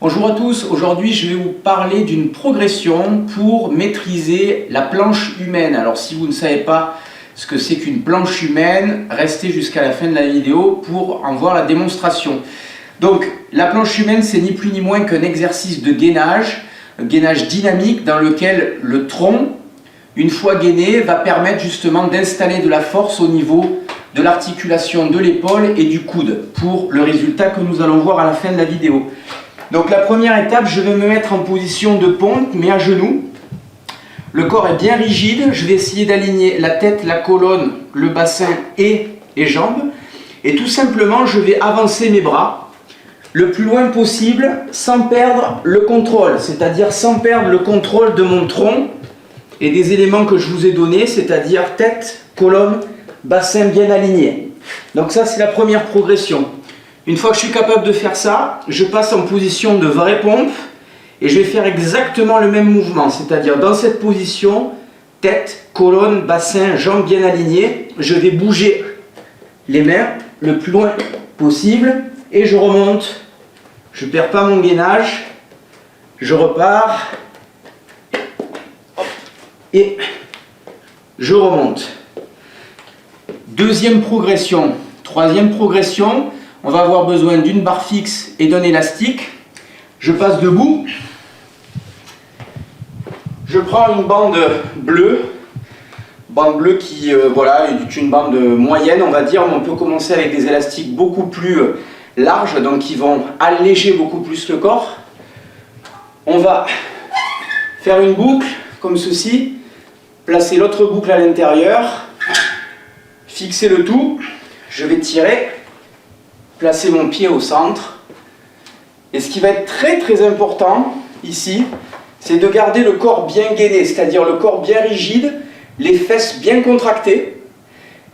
Bonjour à tous, aujourd'hui je vais vous parler d'une progression pour maîtriser la planche humaine. Alors si vous ne savez pas ce que c'est qu'une planche humaine, restez jusqu'à la fin de la vidéo pour en voir la démonstration. Donc la planche humaine, c'est ni plus ni moins qu'un exercice de gainage, un gainage dynamique dans lequel le tronc, une fois gainé, va permettre justement d'installer de la force au niveau de l'articulation de l'épaule et du coude pour le résultat que nous allons voir à la fin de la vidéo. Donc la première étape, je vais me mettre en position de pompe, mais à genoux. Le corps est bien rigide, je vais essayer d'aligner la tête, la colonne, le bassin et les jambes. Et tout simplement, je vais avancer mes bras le plus loin possible sans perdre le contrôle, c'est-à-dire sans perdre le contrôle de mon tronc et des éléments que je vous ai donnés, c'est-à-dire tête, colonne, bassin bien aligné. Donc ça, c'est la première progression. Une fois que je suis capable de faire ça, je passe en position de vraie pompe et je vais faire exactement le même mouvement, c'est-à-dire dans cette position, tête, colonne, bassin, jambes bien alignées, je vais bouger les mains le plus loin possible et je remonte, je ne perds pas mon gainage, je repars et je remonte. Deuxième progression, troisième progression. On va avoir besoin d'une barre fixe et d'un élastique. Je passe debout. Je prends une bande bleue qui voilà, est une bande moyenne, on va dire. On peut commencer avec des élastiques beaucoup plus larges, donc qui vont alléger beaucoup plus le corps. On va faire une boucle comme ceci, placer l'autre boucle à l'intérieur, fixer le tout. Je vais tirer. Placer mon pied au centre. Et ce qui va être très important ici, c'est de garder le corps bien gainé, c'est-à-dire le corps bien rigide, les fesses bien contractées.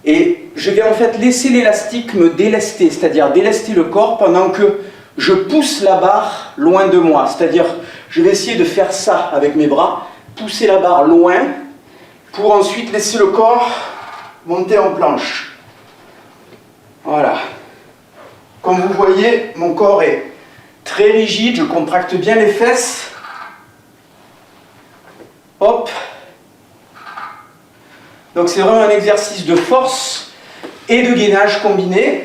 Et je vais en fait laisser l'élastique me délester, c'est-à-dire délester le corps pendant que je pousse la barre loin de moi. C'est-à-dire, je vais essayer de faire ça avec mes bras, pousser la barre loin, pour ensuite laisser le corps monter en planche. Voilà. Comme vous voyez, mon corps est très rigide, je contracte bien les fesses. Hop. Donc c'est vraiment un exercice de force et de gainage combiné.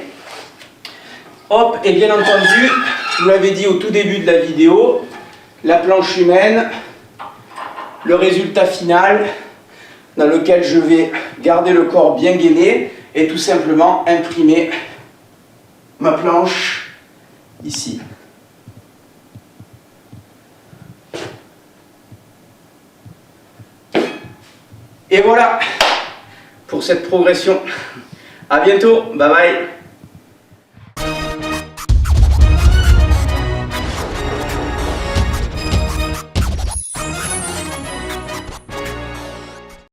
Hop, et bien entendu, je vous l'avais dit au tout début de la vidéo, la planche humaine, le résultat final dans lequel je vais garder le corps bien gainé et tout simplement imprimer ma planche ici. Et voilà pour cette progression. À bientôt, bye bye.